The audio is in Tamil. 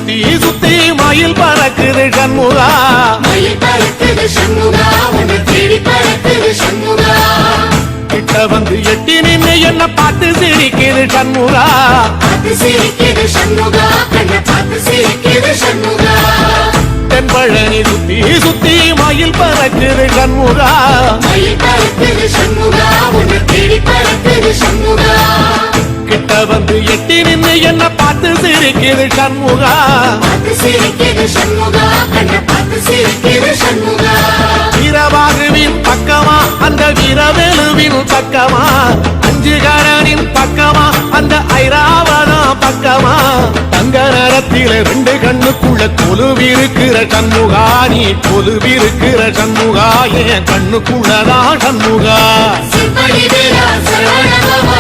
சுத்தி சுத்தி மயில் பறக்குது சண்முகா மயில் பறக்குது சண்முகா உன்னை தேடி பறக்குது சண்முகா கிட்ட வந்து எட்டி நின்னு என்ன பார்த்து சிரிக்குது சண்முகா பார்த்து சிரிக்குது சண்முகா கண்ணை பார்த்து சிரிக்குது சண்முகா தென்பழனி சுத்தி சுத்தி மயில் பறக்குது சண்முகா மயில் பறக்குது சண்முகா உன்னை தேடி பறக்குது சண்முகா கிட்ட வந்து எட்டி நின்னு என்ன பார்த்து சிரிக்குது சண்முகா பார்த்து சிரிக்குது சண்முகா கண்ணை பார்த்து சிரிக்குது சண்முகா வீரபாகுவின் பக்கமா அந்த வீரவேலுவின் பக்கமா அஞ்சுகரனின் பக்கமா அந்த ஐராவதம் பக்கமா தங்க நேரத்தில ரெண்டு கண்ணுக்குள்ள கொலுவிருக்கிற சண்முகா நீ கொலுவிருக்கிற சண்முகா என் கண்ணுக்குள்ளதான் சண்முகா சிற்படி வீரா சரவண பவா